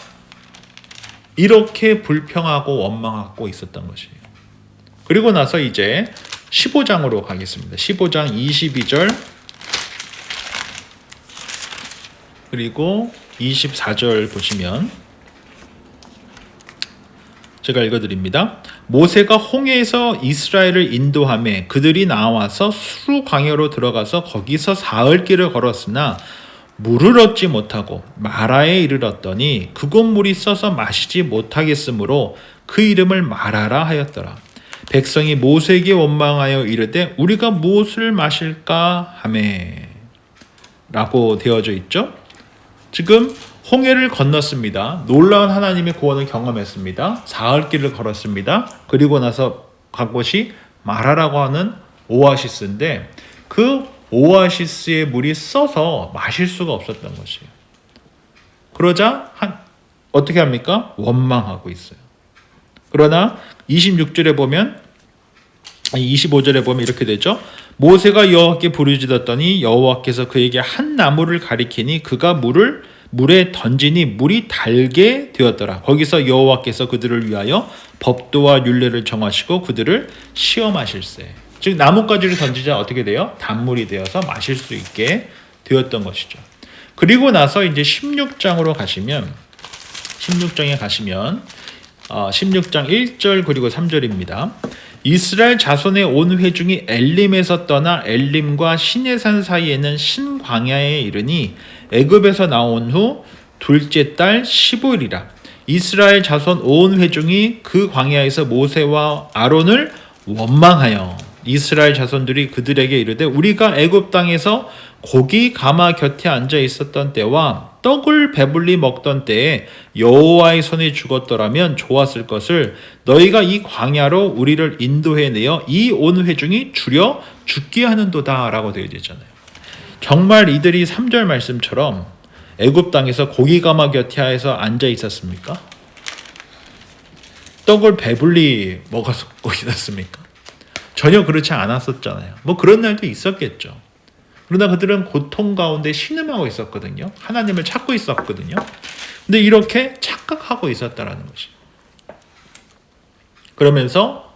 Speaker 1: 이렇게 불평하고 원망하고 있었던 것이에요. 그리고 나서 이제 15장으로 가겠습니다. 15장 22절 그리고 24절 보시면 제가 읽어드립니다. 모세가 홍해에서 이스라엘을 인도하며 그들이 나와서 수르 광야로 들어가서 거기서 사흘 길을 걸었으나 물을 얻지 못하고 마라에 이르렀더니 그곳 물이 써서 마시지 못하겠으므로 그 이름을 마라라 하였더라. 백성이 모세에게 원망하여 이르되 우리가 무엇을 마실까 하매 라고 되어져 있죠. 지금 홍해를 건넜습니다. 놀라운 하나님의 구원을 경험했습니다. 사흘 길을 걸었습니다. 그리고 나서 간 곳이 마라라고 하는 오아시스인데 그 오아시스의 물이 써서 마실 수가 없었던 것이에요. 그러자 어떻게 합니까? 원망하고 있어요. 그러나 26절에 보면 25절에 보면 이렇게 되죠. 모세가 여호와께 부르짖었더니 여호와께서 그에게 한 나무를 가리키니 그가 물에 던지니 물이 달게 되었더라. 거기서 여호와께서 그들을 위하여 법도와 율례를 정하시고 그들을 시험하실세. 즉 나뭇가지를 던지자 어떻게 돼요? 단물이 되어서 마실 수 있게 되었던 것이죠. 그리고 나서 이제 16장으로 가시면 16장에 가시면 16장 1절 그리고 3절입니다. 이스라엘 자손의 온 회중이 엘림에서 떠나 엘림과 시내산 사이에는 신광야에 이르니 애굽에서 나온 후 둘째 달 15일이라. 이스라엘 자손 온 회중이 그 광야에서 모세와 아론을 원망하여 이스라엘 자손들이 그들에게 이르되 우리가 애굽 땅에서 고기 가마 곁에 앉아 있었던 때와 떡을 배불리 먹던 때에 여호와의 손에 죽었더라면 좋았을 것을 너희가 이 광야로 우리를 인도해 내어 이 온 회중이 줄여 죽게 하는도다 라고 되어 있잖아요. 정말 이들이 3절 말씀처럼 애굽 땅에서 고기 가마 곁에서 앉아 있었습니까? 떡을 배불리 먹었고 있었습니까? 전혀 그렇지 않았었잖아요. 뭐 그런 날도 있었겠죠. 그러나 그들은 고통 가운데 신음하고 있었거든요. 하나님을 찾고 있었거든요. 근데 이렇게 착각하고 있었다라는 것이. 그러면서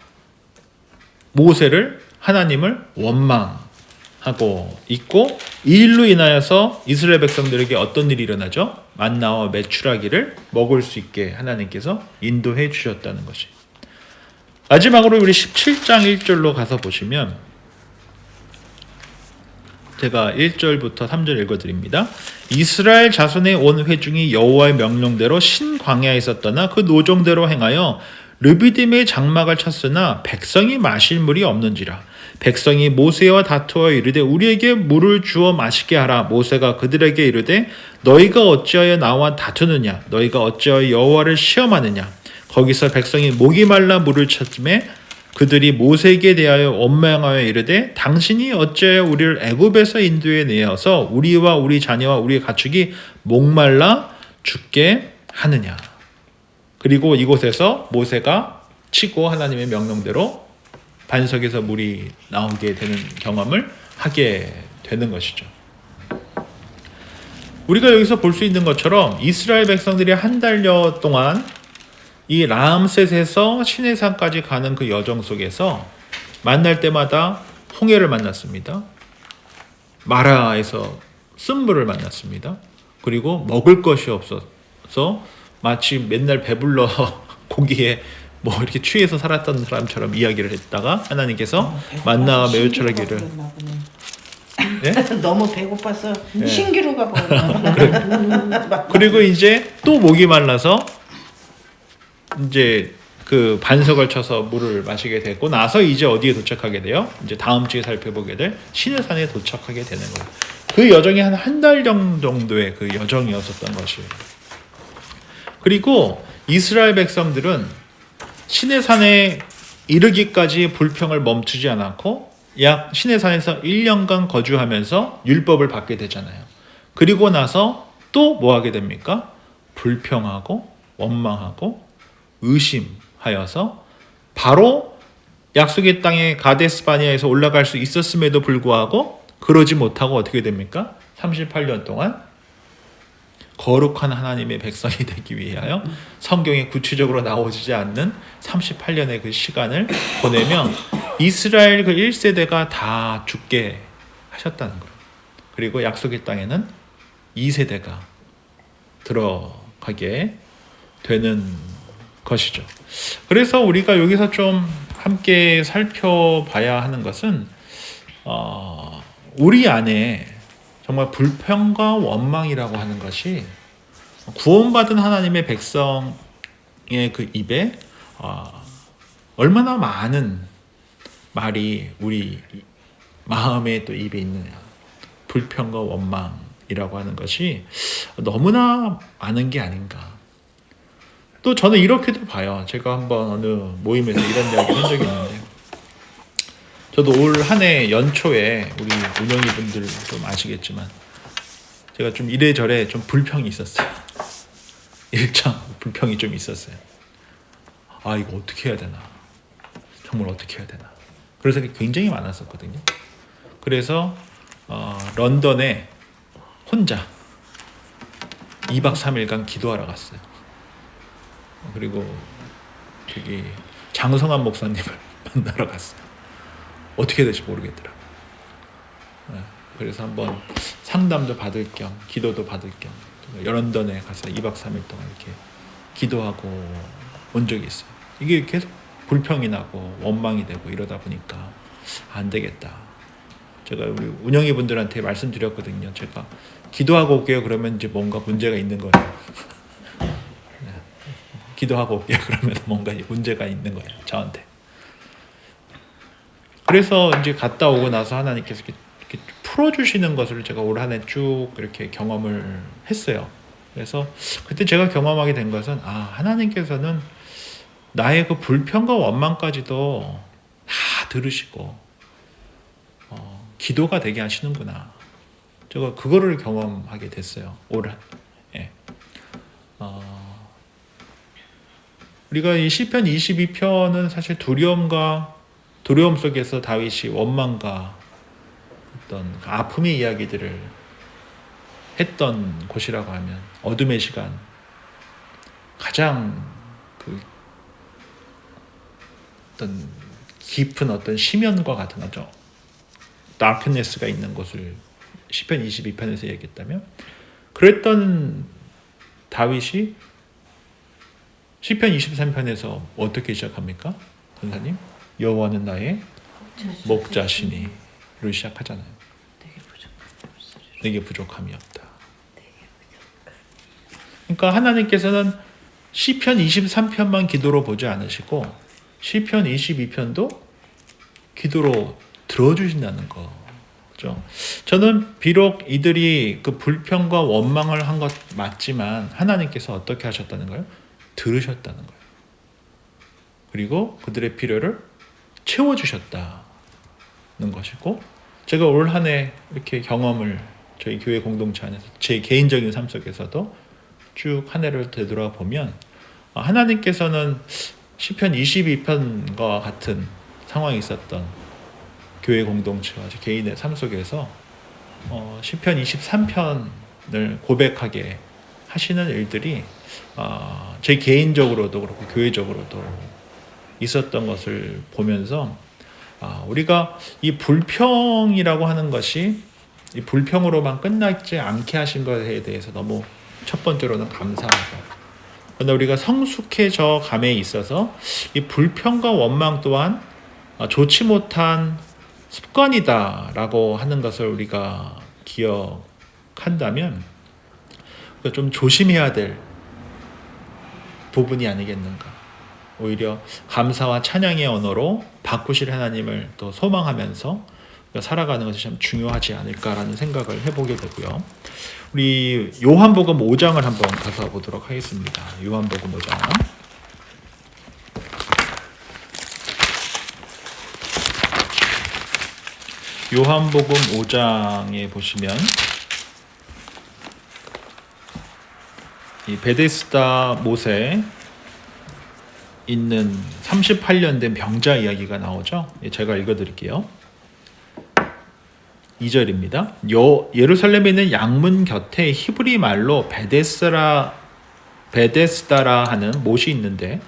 Speaker 1: 모세를 하나님을 원망하고 있고 이 일로 인하여서 이스라엘 백성들에게 어떤 일이 일어나죠? 만나와 메추라기를 먹을 수 있게 하나님께서 인도해 주셨다는 것이. 마지막으로 우리 17장 1절로 가서 보시면 제가 1절부터 3절 읽어드립니다. 이스라엘 자손의 온 회중이 여호와의 명령대로 신광야에서 떠나 그 노정대로 행하여 르비딤의 장막을 쳤으나 백성이 마실 물이 없는지라. 백성이 모세와 다투어 이르되 우리에게 물을 주어 마시게 하라. 모세가 그들에게 이르되 너희가 어찌하여 나와 다투느냐. 너희가 어찌하여 여호와를 시험하느냐. 거기서 백성이 목이 말라 물을 찾음에 그들이 모세에게 대하여 원망하여 이르되 당신이 어찌하여 우리를 애굽에서 인도해 내어서 우리와 우리 자녀와 우리의 가축이 목말라 죽게 하느냐. 그리고 이곳에서 모세가 치고 하나님의 명령대로 반석에서 물이 나오게 되는 경험을 하게 되는 것이죠. 우리가 여기서 볼 수 있는 것처럼 이스라엘 백성들이 한 달여 동안 이 라암셋에서 시내산까지 가는 그 여정 속에서 만날 때마다 홍해를 만났습니다. 마라에서 쓴물을 만났습니다. 그리고 먹을 것이 없어서 마치 맨날 배불러 고기에 뭐 이렇게 취해서 살았던 사람처럼 이야기를 했다가 하나님께서 만나와 매우 철학기를 예?
Speaker 2: 너무 배고파서
Speaker 1: 네.
Speaker 2: 신기루가 보여.
Speaker 1: 그리고 이제 또 목이 말라서 이제 그 반석을 쳐서 물을 마시게 됐고 나서 이제 어디에 도착하게 돼요? 이제 다음 주에 살펴보게 될 시내산에 도착하게 되는 거예요. 그 여정이 한 달 정도의 그 여정이었었던 것이에요. 그리고 이스라엘 백성들은 시내산에 이르기까지 불평을 멈추지 않았고 약 시내산에서 1년간 거주하면서 율법을 받게 되잖아요. 그리고 나서 또 뭐 하게 됩니까? 불평하고 원망하고 의심하여서 바로 약속의 땅에 가데스바니아에서 올라갈 수 있었음에도 불구하고 그러지 못하고 어떻게 됩니까? 38년 동안 거룩한 하나님의 백성이 되기 위하여 성경에 구체적으로 나오지 않는 38년의 그 시간을 보내며 이스라엘 그 1세대가 다 죽게 하셨다는 거예요. 그리고 약속의 땅에는 2세대가 들어가게 되는 것이죠. 그래서 우리가 여기서 좀 함께 살펴봐야 하는 것은 우리 안에 정말 불평과 원망이라고 하는 것이 구원받은 하나님의 백성의 그 입에 얼마나 많은 말이 우리 마음의 또 입에 있느냐. 불평과 원망이라고 하는 것이 너무나 많은 게 아닌가. 또 저는 이렇게도 봐요. 제가 한번 어느 모임에서 이런 이야기를 한 적이 있는데 저도 올 한 해 연초에 우리 운영이 분들 좀 아시겠지만 제가 좀 이래저래 좀 불평이 있었어요. 일정 불평이 좀 있었어요. 아 이거 어떻게 해야 되나. 정말 어떻게 해야 되나. 그래서 굉장히 많았었거든요. 그래서 런던에 혼자 2박 3일간 기도하러 갔어요. 그리고 저기 장성한 목사님을 만나러 갔어요. 어떻게 될지 모르겠더라고요. 그래서 한번 상담도 받을 겸 기도도 받을 겸 런던에 가서 2박 3일 동안 이렇게 기도하고 온 적이 있어요. 이게 계속 불평이 나고 원망이 되고 이러다 보니까 안 되겠다. 제가 우리 운영이 분들한테 말씀드렸거든요. 제가 기도하고 올게요. 그러면 이제 뭔가 문제가 있는 거예요. 기도하고 올게요. 그러면 뭔가 문제가 있는 거예요. 저한테. 그래서 이제 갔다 오고 나서 하나님께서 이렇게 풀어주시는 것을 제가 올 한 해 쭉 이렇게 경험을 했어요. 그래서 그때 제가 경험하게 된 것은 하나님께서는 나의 그 불평과 원망까지도 다 들으시고 기도가 되게 하시는구나. 제가 그거를 경험하게 됐어요. 올 한 해. 우리가 이 시편 22편은 사실 두려움 속에서 다윗이 원망과 어떤 아픔의 이야기들을 했던 곳이라고 하면 어둠의 시간 가장 그 어떤 깊은 어떤 심연과 같은 거죠. 다크니스가 있는 곳을 시편 22편에서 얘기했다면 그랬던 다윗이 시편 23편에서 어떻게 시작합니까? 선사님? 여호와는 나의 목자시니로 시작하잖아요. 내게 부족함이 없다. 그러니까 하나님께서는 시편 23편만 기도로 보지 않으시고 시편 22편도 기도로 들어주신다는 거죠. 저는 비록 이들이 그 불평과 원망을 한 것 맞지만 하나님께서 어떻게 하셨다는 거예요? 들으셨다는 거예요. 그리고 그들의 필요를 채워주셨다는 것이고 제가 올 한 해 이렇게 경험을 저희 교회 공동체 안에서 제 개인적인 삶 속에서도 쭉 한 해를 되돌아보면 하나님께서는 시편 22편과 같은 상황이 있었던 교회 공동체와 개인의 삶 속에서 시편 23편을 고백하게 하시는 일들이 제 개인적으로도 그렇고 교회적으로도 있었던 것을 보면서 우리가 이 불평이라고 하는 것이 이 불평으로만 끝나지 않게 하신 것에 대해서 너무 첫 번째로는 감사하고 그러나 우리가 성숙해져 감에 있어서 이 불평과 원망 또한 좋지 못한 습관이다라고 하는 것을 우리가 기억한다면 좀 조심해야 될 부분이 아니겠는가. 오히려 감사와 찬양의 언어로 바꾸실 하나님을 또 소망하면서 살아가는 것이 참 중요하지 않을까라는 생각을 해보게 되고요. 우리 요한복음 5장을 한번 가서 보도록 하겠습니다. 요한복음 5장. 요한복음 5장에 보시면 이 베데스다 못에 있는 38년 된 병자 이야기가 나오죠. 제가 읽어드릴게요. 2절입니다. 예루살렘에 있는 양문 곁에 히브리 말로 베데스다라 하는 못이 있는데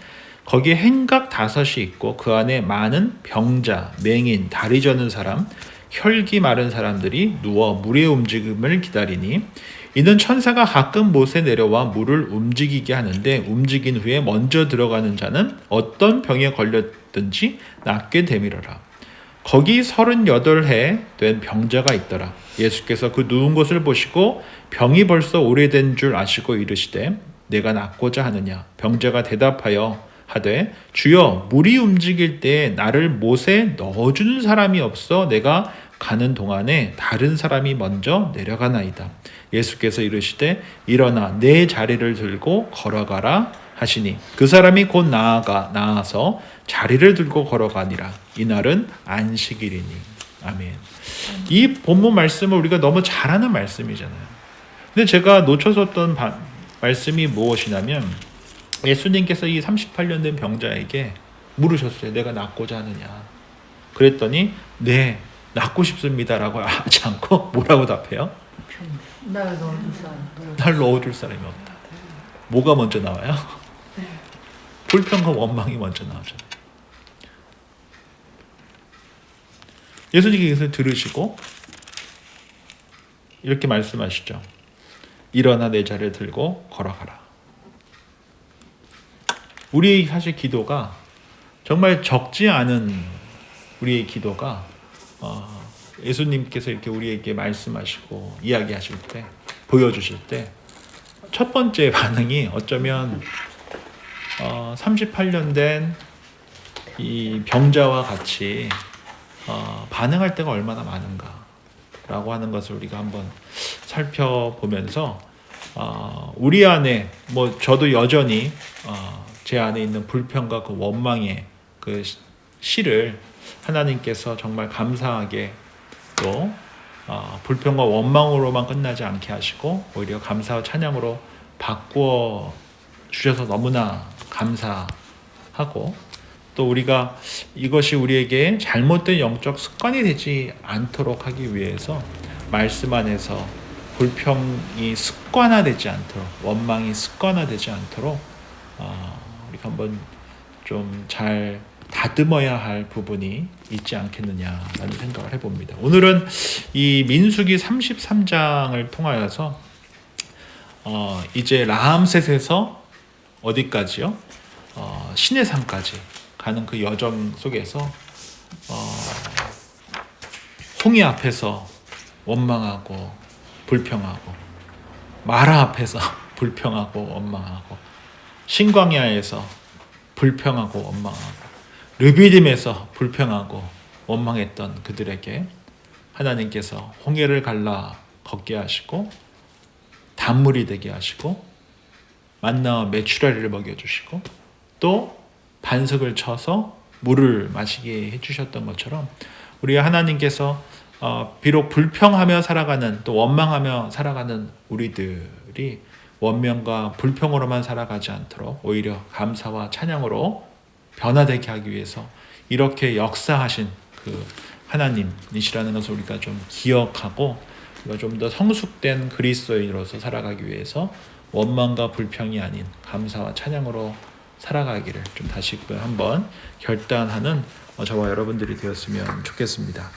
Speaker 1: 거기에 행각 5이 있고 그 안에 많은 병자, 맹인, 다리 저는 사람, 혈기 마른 사람들이 누워 물의 움직임을 기다리니 이는 천사가 가끔 못에 내려와 물을 움직이게 하는데 움직인 후에 먼저 들어가는 자는 어떤 병에 걸렸든지 낫게 되밀어라. 거기 38해 된 병자가 있더라. 예수께서 그 누운 것을 보시고 병이 벌써 오래된 줄 아시고 이르시되 내가 낫고자 하느냐. 병자가 대답하여 하되 주여 물이 움직일 때 나를 못에 넣어주는 사람이 없어 내가 가는 동안에 다른 사람이 먼저 내려가나이다. 예수께서 이르시되 일어나 내 자리를 들고 걸어가라 하시니 그 사람이 곧 나아서 자리를 들고 걸어가니라. 이날은 안식일이니. 아멘. 이 본문 말씀을 우리가 너무 잘 아는 말씀이잖아요. 근데 제가 놓쳐섰던 말씀이 무엇이냐면 예수님께서 이 38년 된 병자에게 물으셨어요. 내가 낫고자 하느냐. 그랬더니 네, 낫고 싶습니다라고 하지 않고 뭐라고 답해요?
Speaker 4: 날 넣어줄 사람.
Speaker 1: 날 넣어줄 사람이 없다. 뭐가 먼저 나와요? 불평과 원망이 먼저 나오잖아요. 예수님께서 들으시고 이렇게 말씀하시죠. 일어나 내 자리를 들고 걸어가라. 우리의 사실 기도가 정말 적지 않은 우리의 기도가 예수님께서 이렇게 우리에게 말씀하시고 이야기하실 때, 보여주실 때 첫 번째 반응이 어쩌면 38년 된 이 병자와 같이 반응할 때가 얼마나 많은가라고 하는 것을 우리가 한번 살펴보면서 우리 안에 저도 여전히 제 안에 있는 불평과 그 원망의 그 씨를 하나님께서 정말 감사하게 또 불평과 원망으로만 끝나지 않게 하시고 오히려 감사와 찬양으로 바꾸어 주셔서 너무나 감사하고 또 우리가 이것이 우리에게 잘못된 영적 습관이 되지 않도록 하기 위해서 말씀 안에서 불평이 습관화되지 않도록 원망이 습관화되지 않도록 우리가 한번 좀 잘 다듬어야 할 부분이 있지 않겠느냐라는 생각을 해봅니다. 오늘은 이 민수기 33장을 통하여서 이제 라암셋에서 어디까지요? 시내산까지 가는 그 여정 속에서 홍해 앞에서 원망하고 불평하고 마라 앞에서 불평하고 원망하고 신광야에서 불평하고 원망하고 르비딤에서 불평하고 원망했던 그들에게 하나님께서 홍해를 갈라 걷게 하시고 단물이 되게 하시고 만나와 메추라리를 먹여주시고 또 반석을 쳐서 물을 마시게 해주셨던 것처럼 우리 하나님께서 비록 불평하며 살아가는 또 원망하며 살아가는 우리들이 원망과 불평으로만 살아가지 않도록 오히려 감사와 찬양으로 변화되게 하기 위해서 이렇게 역사하신 그 하나님이시라는 것을 우리가 좀 기억하고 좀 더 성숙된 그리스도인으로서 살아가기 위해서 원망과 불평이 아닌 감사와 찬양으로 살아가기를 좀 다시 한번 결단하는 저와 여러분들이 되었으면 좋겠습니다.